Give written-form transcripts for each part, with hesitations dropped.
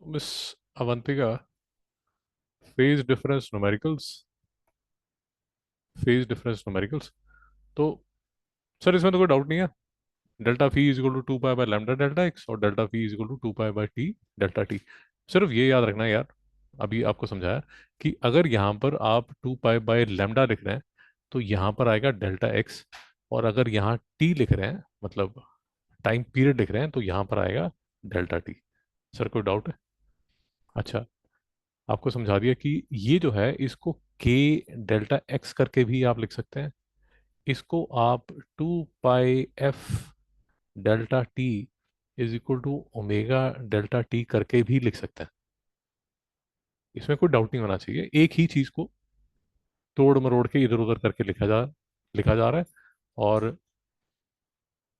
Miss Avantika, phase difference numericals, phase difference numericals. तो sir इसमें तो कोई डाउट नहीं है। Delta phi is equal to 2 pi by lambda delta X और delta phi is equal to 2 pi by T delta T. सिर्फ ये याद रखना है यार, अभी आपको समझाया कि अगर यहाँ पर आप 2 पाई बाय लैम्डा लिख रहे हैं तो यहाँ पर आएगा डेल्टा एक्स, और अगर यहाँ टी लिख रहे हैं मतलब टाइम पीरियड लिख रहे हैं तो यहाँ पर आएगा डेल्टा टी। सर कोई डाउट है? अच्छा, आपको समझा दिया कि ये जो है इसको के डेल्टा एक्स करके भी आप लिख सकते हैं। इसको आप 2 pi F delta T is equal to omega delta T करके भी लिख सकते हैं। इसमें कोई डाउट नहीं होना चाहिए, एक ही चीज को तोड़ मरोड़ के इधर उधर करके लिखा जा रहा है। और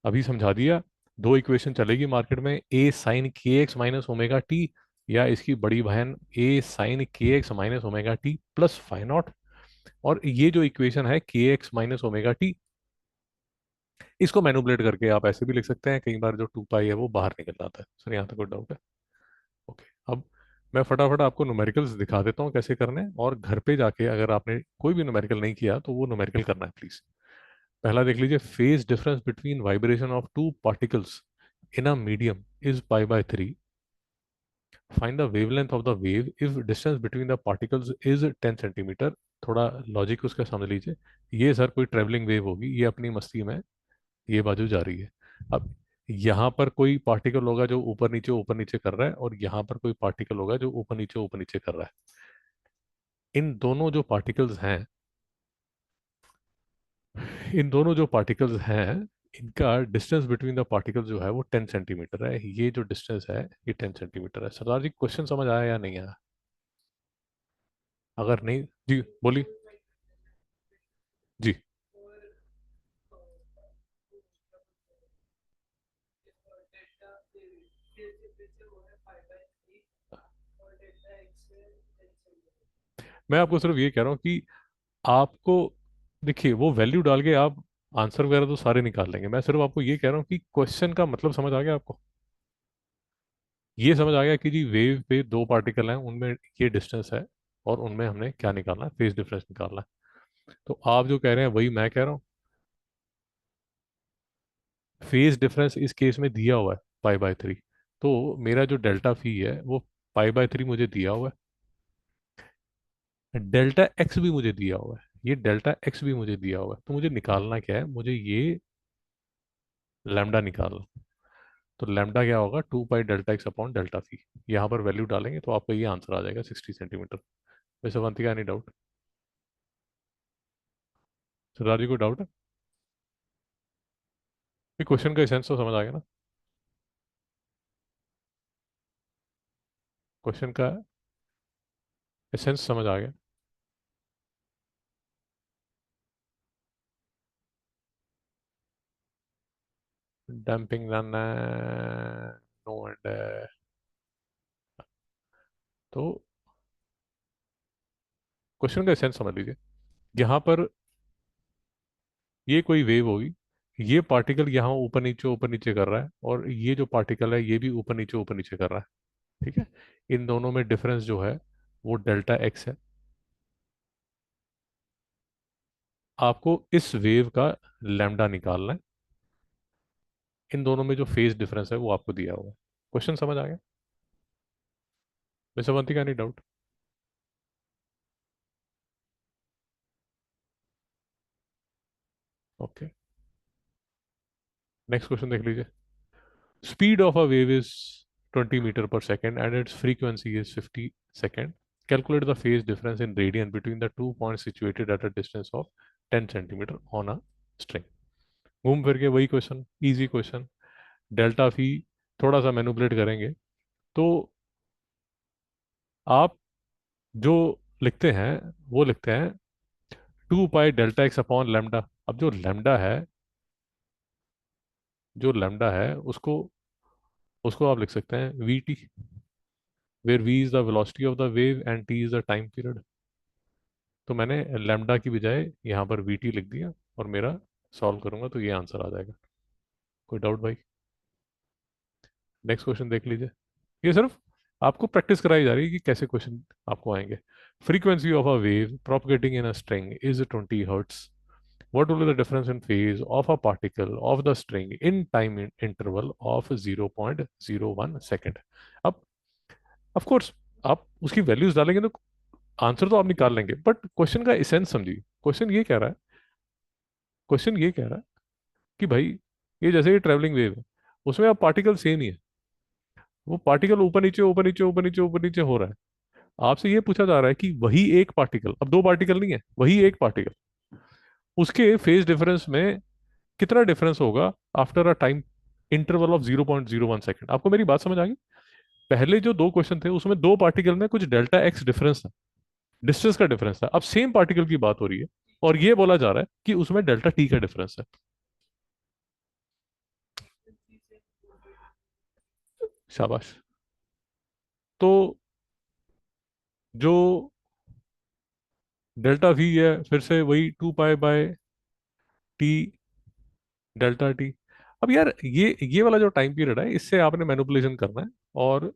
अभी समझा दिया, दो इक्वेशन चलेगी मार्केट में, ए साइन के एक्स माइनस ओमेगा टी या इसकी बड़ी बहन ए साइन के x minus omega T plus five not. और ये जो इक्वेशन है के एक्स माइनस ओमेगा टी, इसको मैनिपुलेट करके आप ऐसे भी लिख सकते हैं, कई बार जो 2 पाई है वो बाहर निकल आता है। सर यहाँ तक कोई डाउट है? ओके, अब मैं फटाफट आपको न्यूमेरिकल्स दिखा देता हूँ कैसे करने हैं, और घर पे जाके अगर आपने कोई भी न्यूमेरिकल नहीं किया तो वो न्यूमेरिकल करना है प्लीज। पहला देख लीजिए, phase difference between vibration of two particles in a medium is pi by 3। Find the wavelength of the wave if distance between the particles is 10 centimetre. थोड़ा लॉजिक उसका समझ लीजिए। ये सर कोई ट्रेवलिंग वेव होगी, ये अपनी मस्ती में ये बाजू जा रही है। अब यहाँ पर कोई पार्टिकल होगा जो ऊपर नीचे कर रहा है, और यहाँ पर कोई पार्टिकल होगा जो ऊपर नीचे कर रहा है। इन दोनों जो पार्टिकल्स हैं इन दोनों जो पार्टिकल्स हैं इनका डिस्टेंस बिटवीन द पार्टिकल्स जो है वो 10 सेंटीमीटर है। ये जो डिस्टेंस है ये 10 सेंटीमीटर है। सरदार जी क्वेश्चन समझ आया या नहीं आया? अगर नहीं, जी बोलिए। जी, मैं आपको सिर्फ ये कह रहा हूँ कि आपको, देखिए वो वैल्यू डाल के आप आंसर वगैरह तो सारे निकाल लेंगे, मैं सिर्फ आपको ये कह रहा हूँ कि क्वेश्चन का मतलब समझ आ गया आपको? ये समझ आ गया कि जी वेव पे दो पार्टिकल हैं, उनमें ये डिस्टेंस है, और उनमें हमने क्या निकालना है, फेज डिफरेंस निकालना है। तो आप जो कह रहे हैं वही मैं कह रहा हूँ। फेज डिफरेंस इस केस में दिया हुआ है पाई बाय 3, तो मेरा जो डेल्टा फी है वो पाई बाय 3 मुझे दिया हुआ है, डेल्टा एक्स भी मुझे दिया हुआ है, ये डेल्टा एक्स भी मुझे दिया हुआ है। तो मुझे निकालना क्या है, मुझे ये लैम्डा निकालना। तो लैम्डा क्या होगा, 2 pi delta X upon delta phi. यहाँ पर वैल्यू डालेंगे तो आपका ये आंसर आ जाएगा 60 सेंटीमीटर। वैसे अवंतिका एनी डाउट? सरदार जी को डाउट है? ये क्वेश्चन का एसेंस तो समझ आ गया ना? क्वेश्चन का एसेंस समझ आ गया? डैम्पिंग रन नो एंड, तो क्वेश्चन का एसेंस समझ लीजिए। यहाँ पर ये कोई वेव होगी, ये पार्टिकल यहाँ ऊपर नीचे कर रहा है, और ये जो पार्टिकल है ये भी ऊपर नीचे कर रहा है। ठीक है, इन दोनों में डिफरेंस जो है वो डेल्टा एक्स है। आपको इस वेव का लैम्डा निकालना है। इन दोनों में जो फेज डिफरेंस है वो आपको दिया हुआ है। क्वेश्चन समझ आ गया? मिस अवंती का नहीं डाउट? ओके, नेक्स्ट क्वेश्चन देख लीजिए। Speed of a wave is 20 meter per second and its frequency is 50 second. Calculate the phase difference in radian between the two point situated at a distance of 10 centimeter on a string. घूम फिर के वही question, easy question. Delta phi थोड़ा सा manipulate करेंगे तो आप जो लिखते हैं वो लिखते हैं 2 pi delta X upon lambda. अब जो लेमडा है उसको उसको आप लिख सकते हैं V T, where V is the velocity of the wave and T is the time period. तो मैंने लेमडा की बजाय यहाँ पर वी टी लिख दिया, और मेरा सॉल्व करूंगा तो ये आंसर आ जाएगा। कोई डाउट भाई? नेक्स्ट क्वेश्चन देख लीजिए। ये सिर्फ आपको प्रैक्टिस कराई जा रही है कि कैसे क्वेश्चन आपको आएंगे. Frequency of a wave propagating in a string is 20 hertz. What will be the difference in phase of a particle of the string in time interval of 0.01 second? अब ऑफ कोर्स आप उसकी values डालेंगे तो answer तो आप निकाल लेंगे, but question का एसेंस समझिए. क्वेश्चन ये कह रहा है कि भाई ये जैसे ही ट्रेवलिंग वेव है, उसमें अब पार्टिकल सेम ही है. वो पार्टिकल ऊपर नीचे ऊपर नीचे ऊपर नीचे ऊपर नीचे हो रहा है. आपसे ये पूछा जा रहा है कि वही एक पार्टिकल, अब दो पार्टिकल नहीं है, वही एक पार्टिकल, उसके फेज डिफरेंस में कितना डिफरेंस होगा after a time interval of 0.01 second. आपको मेरी बात समझ आ गई? पहले जो दो क्वेश्चन थे उसमें दो पार्टिकल में कुछ डेल्टा एक्स डिफरेंस था, डिस्टेंस का डिफरेंस था. अब सेम पार्टिकल की बात हो रही है और ये बोला जा रहा है कि उसमें डेल्टा टी का डिफरेंस है. शाबाश. तो जो डेल्टा वी है फिर से वही 2 pi by T delta T. अब यार ये वाला जो टाइम पीरियड है इससे आपने मैनिपुलेशन करना है. और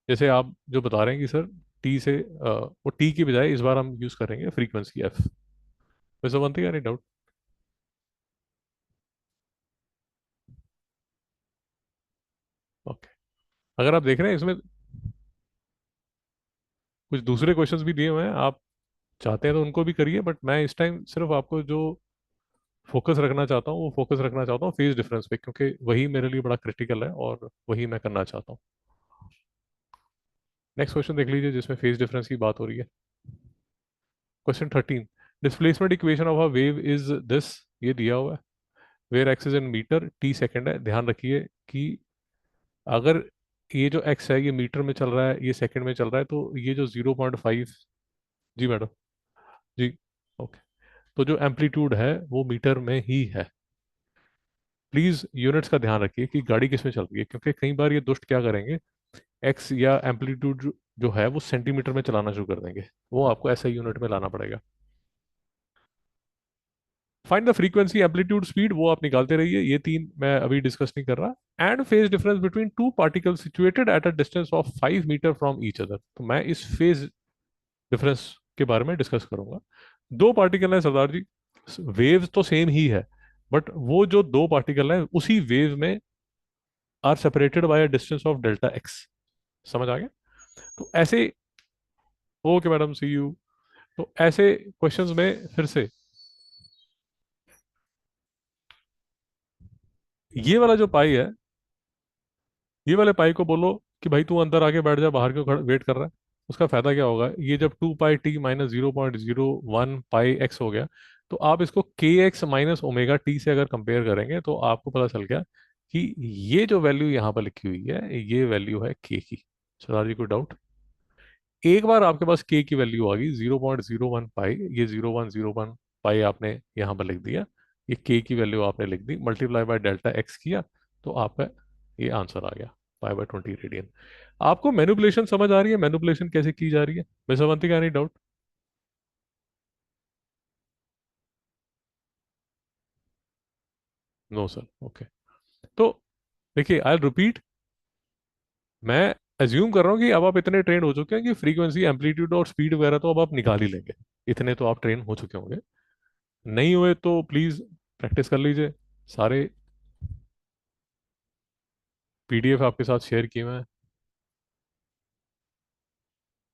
जैसे आप जो बता रहे हैं कि सर टी से वो टी की बजाय इस बार हम यूज करेंगे फ्रीक्वेंसी एफ. वैसे बनती है नहीं डाउट? ओके. अगर आप देख रहे हैं इसमें कुछ दूसरे क्वेश्चंस भी दिए हुए हैं, आप चाहते हैं तो उनको भी करिए, बट मैं इस टाइम सिर्फ आपको जो फोकस रखना चाहता हूँ वो फोकस रखना चाहता हूँ फेज डिफरेंस पे, क्योंकि वही मेरे लिए बड़ा क्रिटिकल है और वही मैं करना चाहता हूँ. नेक्स्ट क्वेश्चन देख लीजिए जिसमें फेज डिफरेंस की बात हो रही है. Question 13. Displacement equation of a wave is this. ये दिया हुआ है. Where X is in metre, T second है. ध्यान रखिए कि अगर ये जो एक्स है ये मीटर में चल रहा है, ये सेकंड में चल रहा है, तो ये जो 0.5. जी मैडम. जी. ओके. तो जो एम्पलीट्यूड है वो मीटर में ही है. प्लीज यूनिट्स का ध्यान रखिए कि गाड़ी किस में चल रही है, क्योंकि कई बार ये दुष्ट क्या करेंगे, एक्स या एम्पलीट्यूड जो है वो सेंटीमीटर में चलाना शुरू कर देंगे. वो आपको ऐसा यूनिट में लाना पड़ेगा. Find the frequency amplitude speed वो आप निकालते रहिए, ये तीन मैं अभी डिस्कस नहीं कर रहा. And phase difference between two particle situated at a distance of 5 metre from each other. तो मैं इस फेज डिफरेंस के बारे में डिस्कस करूंगा. दो पार्टिकल है सरदार जी, वेव तो सेम ही है, बट वो जो दो पार्टिकल है उसी वेव में are separated by a distance of delta X. समझ आ गया? तो ऐसे. Okay madam, see you. तो ऐसे क्वेश्चंस में फिर से ये वाला जो पाई है, ये वाले पाई को बोलो कि भाई तू अंदर आके बैठ जा, बाहर क्यों वेट कर रहा है. उसका फायदा क्या होगा, ये जब 2 पाई टी माइनस 0.01 पाई एक्स हो गया, तो आप इसको के एक्स माइनस ओमेगा टी से अगर कंपेयर करेंगे तो आपको पता चल गया कि ये जो वैल्यू यहाँ पर लिखी हुई है ये वैल्यू है के की. सरदार जी कोई डाउट? एक बार आपके पास के की वैल्यू आ गई 0.01 पाई, ये 0.01 पाई आपने यहाँ पर लिख दिया, ये के की वैल्यू आपने लिख दी, मल्टीप्लाई बाय डेल्टा एक्स किया, तो आपका ये आंसर आ गया, पाई/20 रेडियन. आपको मैनिपुलेशन समझ आ रही है, मैनिपुलेशन कैसे की जा रही है? मैं समझती का नहीं डाउट? No sir. ओके. तो देखिए आई रिपीट, मैं अज्यूम कर रहा हूँ कि अब आप इतने ट्रेन हो चुके हैं कि फ्रीक्वेंसी एम्पलीट्यूड और स्पीड वगैरह तो अब आप निकाल ही लेंगे. इतने तो आप ट्रेन हो चुके होंगे. नहीं हुए तो प्लीज प्रैक्टिस कर लीजिए. सारे पीडीएफ आपके साथ शेयर किए हुए हैं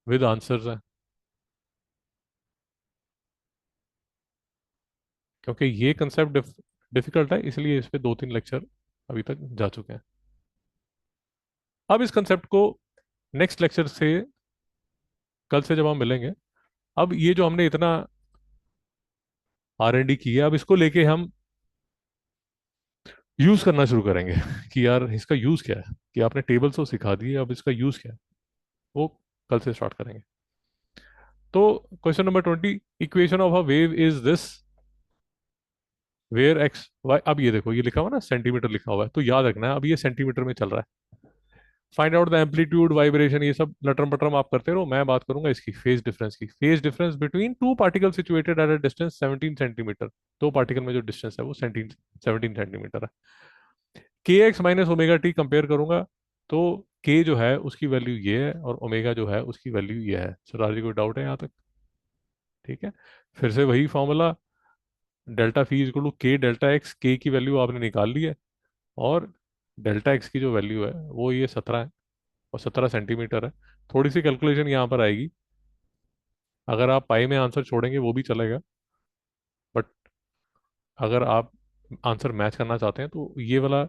विद आंसर्स हैं, क्योंकि ये कंसेप्ट डिफिकल्ट है, इसलिए इस पे 2-3 लेक्चर अभी तक जा चुके हैं. अब इस कंसेप्ट को नेक्स्ट लेक्चर से, कल से जब हम मिलेंगे, अब ये जो हमने इतना R&D की है, अब इसको लेके हम यूज करना शुरू करेंगे कि यार इसका यूज क्या है. कि आपने टेबल्स तो सिखा दिए, अब इसका यूज क्या है वो कल से स्टार्ट करेंगे. तो question number 20. Equation of a wave is this. Where X Y. अब ये देखो, ये लिखा हुआ ना सेंटीमीटर लिखा हुआ है, तो याद रखना है अब ये सेंटीमीटर में चल रहा है. Find out the amplitude vibration, ये सब लटरम पटरम आप करते रहो, मैं बात करूंगा इसकी फेज डिफरेंस की. Phase difference between two particle situated at a distance 17 centimetre. दो पार्टिकल में जो डिस्टेंस है वो 17 सेंटीमीटर है. के x minus omega T compare करूंगा, तो के जो है उसकी वैल्यू ये है और ओमेगा जो है उसकी वैल्यू ये है। सर आज कोई डाउट है यहाँ तक? ठीक है, फिर से वही formula, delta phi is equal to K delta X. K की वैल्यू आपने निकाल ली है, और डेल्टा एक्स की जो वैल्यू है वो ये 17 है, और 17 सेंटीमीटर है। थोड़ी सी कैलकुलेशन यहाँ पर आएगी, अगर आप पाई में आंसर छोड़ेंगे वो भी चलेगा, बट अगर आप आंसर मैच करना चाहते हैं तो ये वाला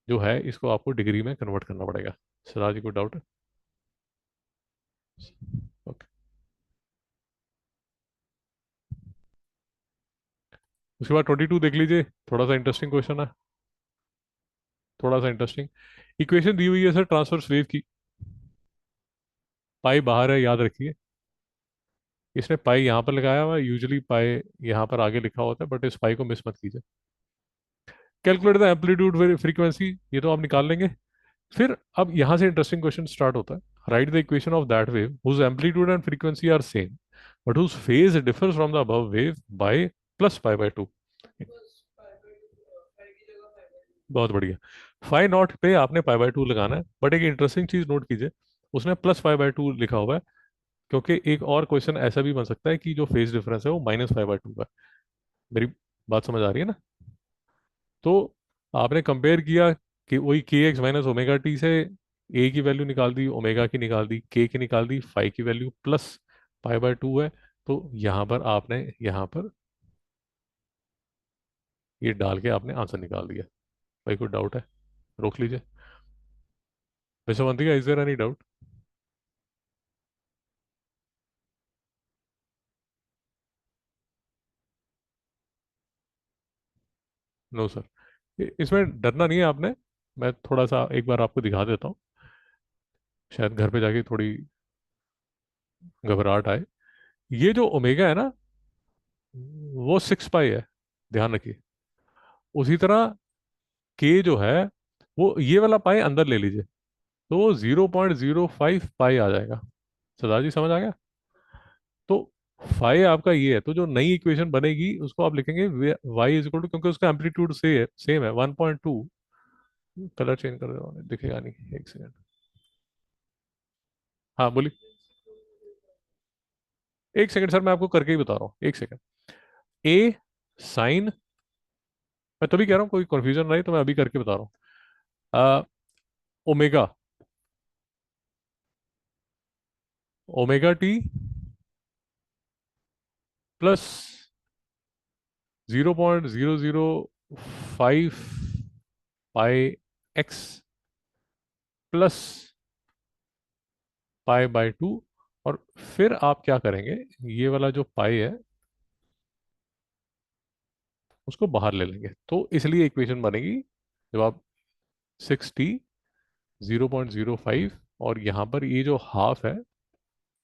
जो है इसको आपको डिग्री में कन्वर्ट करना पड़ेगा। सर जी कोई डाउट है? ओके, उसके बाद 22 देख लीजिए, थोड़ा सा इंटरेस्टिंग क्वेश्चन है, थोड़ा सा इंटरेस्टिंग। इक्वेशन दी हुई है सर ट्रांसवर्स वेव की, पाई बाहर है याद रखिए। इसने पाई यहाँ पर लगाया हुआ है, यूजुअली पाई यहाँ पर आगे लिखा होता है, बट इस पाई को मिस मत कीजिए। कैलकुलेट द एम्पलीट्यूड फ्रीक्वेंसी, ये तो आप निकाल लेंगे। फिर अब यहाँ से इंटरेस्टिंग क्वेश्चन स्टार्ट होता है। Write the equation of that wave whose amplitude and frequency are same but whose phase differs from the above wave by plus pi by two. बहुत बढ़िया। फाइव नॉट पे आपने पाई बाय टू लगाना है, but एक interesting चीज note कीजिए, उसने प्लस पाई बाय टू लिखा हुआ है, क्योंकि एक और क्वेश्चन ऐसा भी बन सकता है कि जो फेज डिफरेंस है वो माइनस फाइव बाय टू का। मेरी बात समझ आ रही है ना? तो आपने कंपेयर किया कि वही के एक्स माइनस ओमेगा टी से ए की वैल्यू निकाल दी, ओमेगा की निकाल दी, के की निकाल दी, फाई की value plus pi by to है। तो यहाँ पर आपने यहाँ पर ये डाल के आपने आंसर निकाल दिया। भाई कोई डाउट है? रोक लीजिए। विश्ववंतिका, is there any doubt? No sir, इसमें डरना नहीं है आपने। मैं थोड़ा सा एक बार आपको दिखा देता हूँ, शायद घर पे जाके थोड़ी घबराहट आए। ये जो ओमेगा है ना, वो 6 पाई है, ध्यान रखिए। उसी तरह के जो है वो ये वाला पाई अंदर ले लीजिए, तो वो 0.05 पाई आ जाएगा। सरदार जी समझ आ गया? तो फाई आपका ये है, तो जो नई इक्वेशन बनेगी उसको आप लिखेंगे वाई इज इक्वल टू, क्योंकि उसका एम्पलीट्यूड से है सेम है 1.2। कलर चेंज कर दो, दिखेगा नहीं, एक सेकंड। हाँ बोलिए। एक सेकंड सर, मैं आपको करके ही बता रहा हूँ, एक सेकंड। ए साइन, मैं तभी कह रहा हूँ कोई कंफ्यूजन रहे तो मैं अभी करके बता रहा हूँ। Omega, omega T plus 0.005 x plus pi by to. और फिर आप क्या करेंगे, ये वाला जो पाई है उसको बाहर ले लेंगे, तो इसलिए इक्वेशन बनेगी जब आप 6t 0.05, और यहाँ पर ये जो हाफ है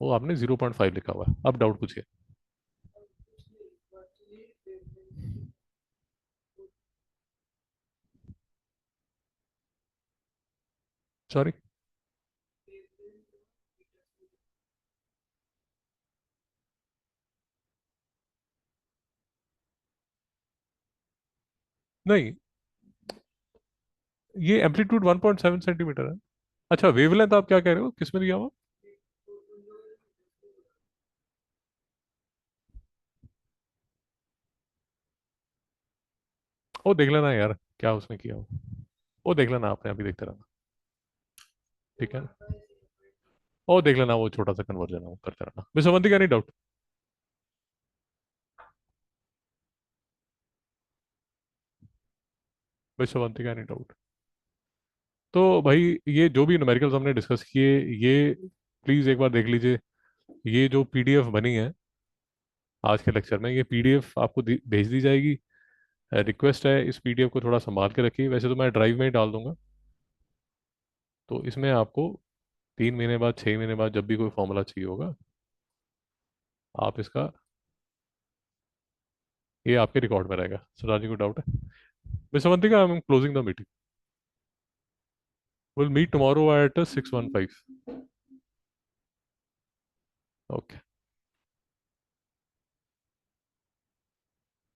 वो आपने 0.5 लिखा हुआ है। अब डाउट पूछिए। सॉरी, नहीं, ये एम्पलीट्यूड 1.7 सेंटीमीटर है। अच्छा, वेवलेंथ आप क्या कह रहे हो, किसमें दिया हुआ? वो देख लेना यार, क्या उसने किया हो, वो देख लेना, आपने अभी देखते रहना। ठीक है ना? वो देख लेना, वो छोटा सा कन्वर्जन है वो करते रहना। विश्ववंती का नहीं डाउट? विश्ववंती का नहीं डाउट? तो भाई ये जो भी न्यूमेरिकल्स हमने डिस्कस किए, ये प्लीज़ एक बार देख लीजिए। ये जो पीडीएफ बनी है आज के लेक्चर में, ये पीडीएफ आपको भेज दी जाएगी। रिक्वेस्ट है इस पीडीएफ को थोड़ा संभाल के रखिए, वैसे तो मैं ड्राइव में ही डाल दूंगा। तो इसमें आपको 3 महीने बाद, 6 महीने बाद जब भी कोई फॉर्मूला चाहिए होगा, आप इसका, ये आपके रिकॉर्ड में रहेगा। सरदार जी को डाउट है? विश्ववंती का, I am closing the meeting. Will meet tomorrow at 6:15। Okay.